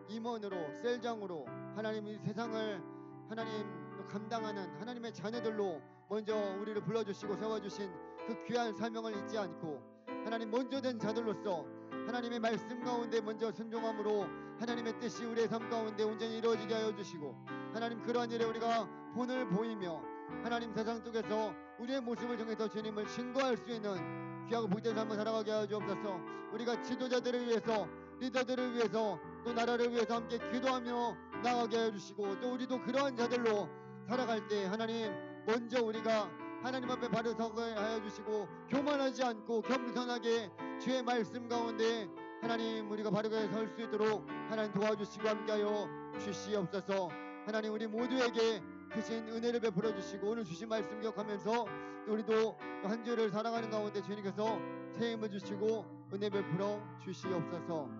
임원으로, 셀장으로 하나님 이 세상을 하나님 감당하는 하나님의 자녀들로 먼저 우리를 불러주시고 세워주신 그 귀한 사명을 잊지 않고, 하나님 먼저 된 자들로서 하나님의 말씀 가운데 먼저 순종함으로 하나님의 뜻이 우리의 삶 가운데 온전히 이루어지게 하여 주시고, 하나님 그러한 일에 우리가 본을 보이며 하나님 세상 속에서 우리의 모습을 통해서 주님을 증거할 수 있는 귀하고 복된 삶을 살아가게 하여 주옵소서. 우리가 지도자들을 위해서, 리더들을 위해서, 또 나라를 위해서 함께 기도하며 나가게 하여 주시고, 또 우리도 그러한 자들로 살아갈 때 하나님 먼저 우리가 하나님 앞에 바로 서게 하여 주시고, 교만하지 않고 겸손하게 주의 말씀 가운데 하나님 우리가 바르게 설 수 있도록 하나님 도와주시고 함께하여 주시옵소서. 하나님 우리 모두에게 크신 은혜를 베풀어 주시고, 오늘 주신 말씀 기억하면서 또 우리도 한 주를 살아가는 가운데 주님께서 새 힘을 주시고 은혜 베풀어 주시옵소서.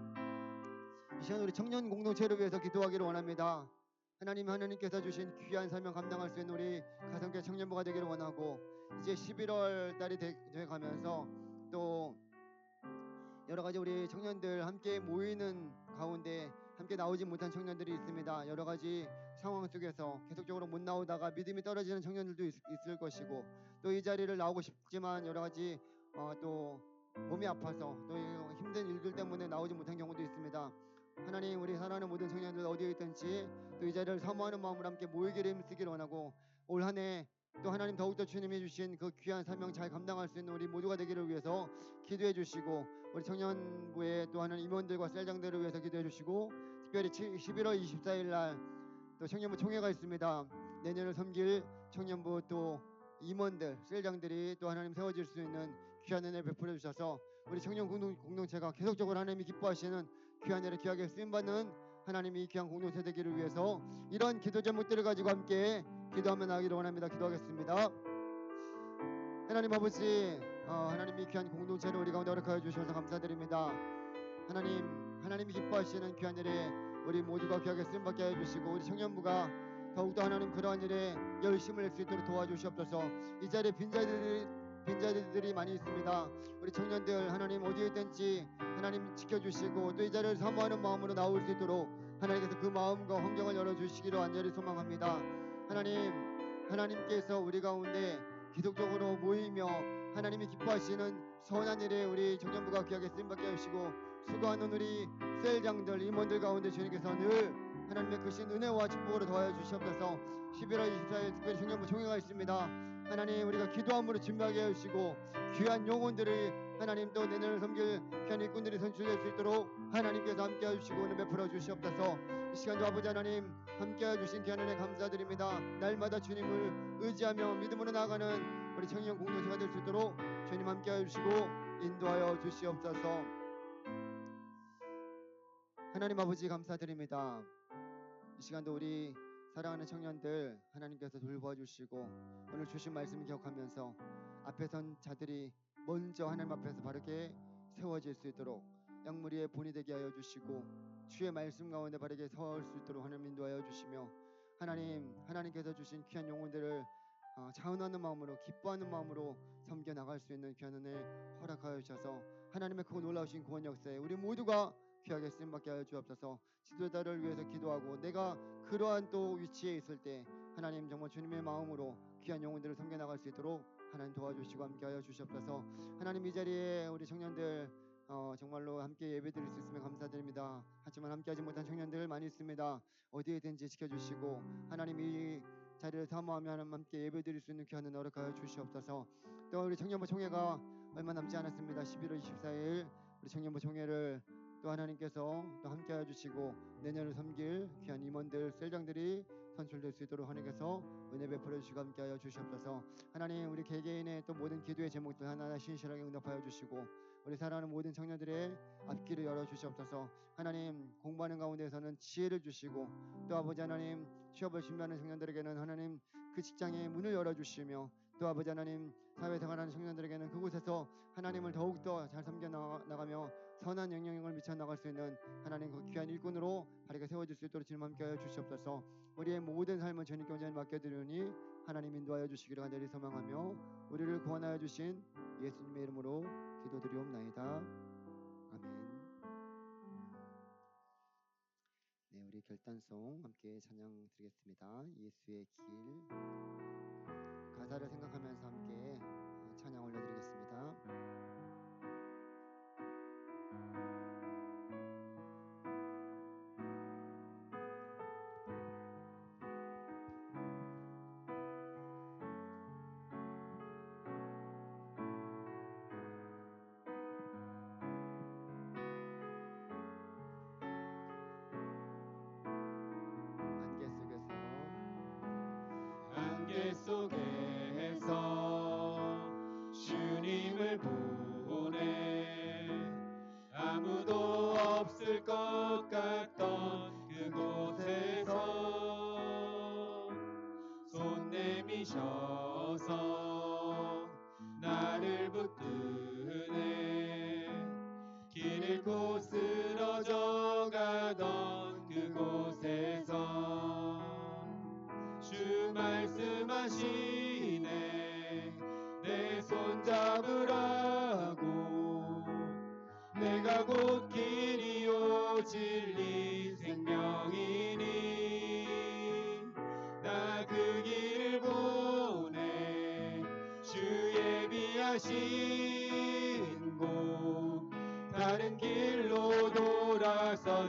이 시간 우리 청년 공동체를 위해서 기도하기를 원합니다. 하나님께서 주신 귀한 사명 감당할 수 있는 우리 가정교 청년부가 되기를 원하고, 이제 11월 달이 돼 가면서 또 여러 가지 우리 청년들 함께 모이는 가운데 함께 나오지 못한 청년들이 있습니다. 여러 가지 상황 속에서 계속적으로 못 나오다가 믿음이 떨어지는 청년들도 있을 것이고, 또 이 자리를 나오고 싶지만 여러 가지 또 몸이 아파서 또 힘든 일들 때문에 나오지 못한 경우도 있습니다. 하나님, 우리 사랑하는 모든 청년들 어디에 있든지 또 이 자리를 사모하는 마음으로 함께 모이기를 힘쓰기를 원하고, 올 한 해 또 하나님 더욱더 주님이 주신 그 귀한 사명 잘 감당할 수 있는 우리 모두가 되기를 위해서 기도해 주시고, 우리 청년부의 또 하는 임원들과 셀장들을 위해서 기도해 주시고, 특별히 11월 24일 날 또 청년부 총회가 있습니다. 내년을 섬길 청년부 또 임원들, 셀장들이 또 하나님 세워질 수 있는 귀한 은혜 베풀어 주셔서 우리 청년 공동체가 계속적으로 하나님이 기뻐하시는 귀한 일에 귀하게 쓰임받는 하나님이 이 귀한 공동체 되기를 위해서 이런 기도 제목들을 가지고 함께 기도하며 나가기를 원합니다. 기도하겠습니다. 하나님 아버지, 하나님이 귀한 공동체를 우리 가운데 허락하여 주셔서 감사드립니다. 하나님이 기뻐하시는 귀한 일에 우리 모두가 귀하게 쓰임받게 하여 주시고, 우리 청년부가 더욱더 하나님 그러한 일에 열심을 낼 수 있도록 도와주시옵소서. 이 자리에 빈자리들이 많이 있습니다. 우리 청년들 하나님 어디에 있든지 하나님 지켜주시고, 또 이 자리를 사모하는 마음으로 나올 수 있도록 하나님께서 그 마음과 환경을 열어주시기로 간절히 소망합니다. 하나님께서 우리 가운데 기독적으로 모이며 하나님이 기뻐하시는 선한 일에 우리 청년부가 귀하게 쓰임받게 하시고, 수고하는 우리 셀장들 임원들 가운데 주님께서 늘 하나님의 크신 은혜와 축복으로 더하여 주시옵소서. 11월 24일 특별히 청년부 총회가 있습니다. 하나님, 우리가 기도함으로 준비하게 해주시고, 귀한 영혼들을 하나님 또 내년을 섬길 귀한 일꾼들이 선출될 수 있도록 하나님께서 함께 해주시고 은혜 베풀어 주시옵소서. 이 시간도 아버지 하나님 함께 해주신 귀한 은혜 감사드립니다. 날마다 주님을 의지하며 믿음으로 나아가는 우리 청년 공동체가 될 수 있도록 주님 함께 해주시고 인도하여 주시옵소서. 하나님 아버지 감사드립니다. 이 시간도 우리 사랑하는 청년들 하나님께서 돌보아 주시고, 오늘 주신 말씀 기억하면서 앞에 선 자들이 먼저 하나님 앞에서 바르게 세워질 수 있도록 양무리의 본이 되게 하여 주시고, 주의 말씀 가운데 바르게 서울 수 있도록 하나님 인도하여 주시며, 하나님께서 주신 귀한 영혼들을 자원하는 마음으로 기뻐하는 마음으로 섬겨 나갈 수 있는 귀한 은혜 허락하여 주셔서 하나님의 크고 놀라우신 구원 역사에 우리 모두가 귀하게 쓰임받게 하여 주옵소서. 지도자를 위해서 기도하고, 내가 그러한 또 위치에 있을 때 하나님 정말 주님의 마음으로 귀한 영혼들을 섬겨 나갈 수 있도록 하나님 도와주시고 함께 하여 주시옵소서. 하나님, 이 자리에 우리 청년들 정말로 함께 예배드릴 수 있으면 감사드립니다. 하지만 함께하지 못한 청년들 많이 있습니다. 어디에든지 지켜주시고, 하나님 이 자리를 사모하며 하나님 함께 예배드릴 수 있는 귀한 은혜 허락하여 주시옵소서. 또 우리 청년부 총회가 얼마 남지 않았습니다. 11월 24일 우리 청년부 총회를 또 하나님께서 또 함께하여 주시고, 내년을 섬길 귀한 임원들 셀장들이 선출될 수 있도록 하나님께서 은혜 베풀어 주시고 함께하여 주시옵소서. 하나님, 우리 개개인의 또 모든 기도의 제목들 하나하나 신실하게 응답하여 주시고, 우리 사랑하는 모든 청년들의 앞길을 열어 주시옵소서. 하나님, 공부하는 가운데서는 지혜를 주시고, 또 아버지 하나님 취업을 준비하는 청년들에게는 하나님 그 직장의 문을 열어 주시며, 또 아버지 하나님 사회생활하는 청년들에게는 그곳에서 하나님을 더욱더 잘 섬겨 나가며 선한 영향력을 미쳐 나갈 수 있는 하나님 그 귀한 일꾼으로 바르게 세워질 수 있도록 주님 함께하여 주시옵소서. 우리의 모든 삶을 주님께 온전히 맡겨드리니 하나님 인도하여 주시기를 간절히 소망하며, 우리를 구원하여 주신 예수님의 이름으로 기도드리옵나이다. 아멘. 네, 우리 결단송 함께 찬양 드리겠습니다. 예수의 길. 가사를 생각하면서 함께 찬양 올려드리겠습니다. 안개 속에서 주님을 보내 아무도 없을 것 같던 그곳에서 손 내미셔서 나를 붙드네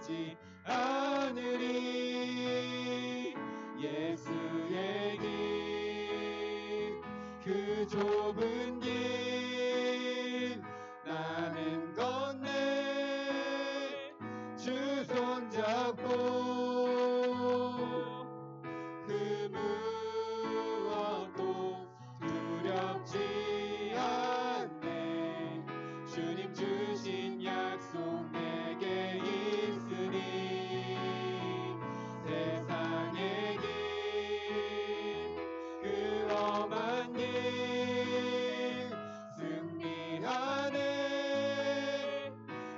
오지 않으리. 예수의 길, 그 좁은 길 나는 건네 주 손잡고 그 무엇도 두렵지 않네. 주님 주신 약속 내게 있으니 세상의 길, 그 험한 길 승리하네.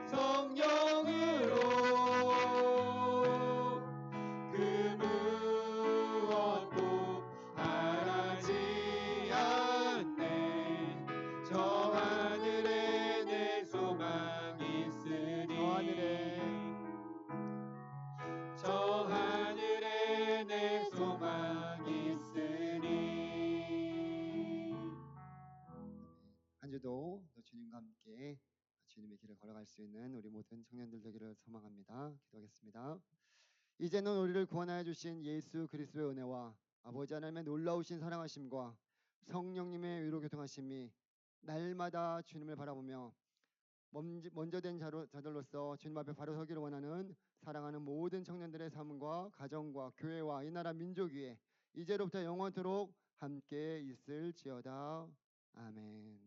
성령으로 그 무엇도 바라지 않네. 저 하늘에 내 소망 있으니 저 하늘에 내 소망 있으니. 한 주도 또 주님과 함께 주님의 길을 걸어갈 수 있는 우리 모든 청년들 되기를 소망합니다. 기도하겠습니다. 이제는 우리를 구원하여 주신 예수 그리스도의 은혜와 아버지 하나님의 놀라우신 사랑하심과 성령님의 위로 교통하심이 날마다 주님을 바라보며 먼저 된 자들로서 주님 앞에 바로 서기를 원하는 사랑하는 모든 청년들의 삶과 가정과 교회와 이 나라 민족 위에 이제로부터 영원토록 함께 있을지어다. 아멘.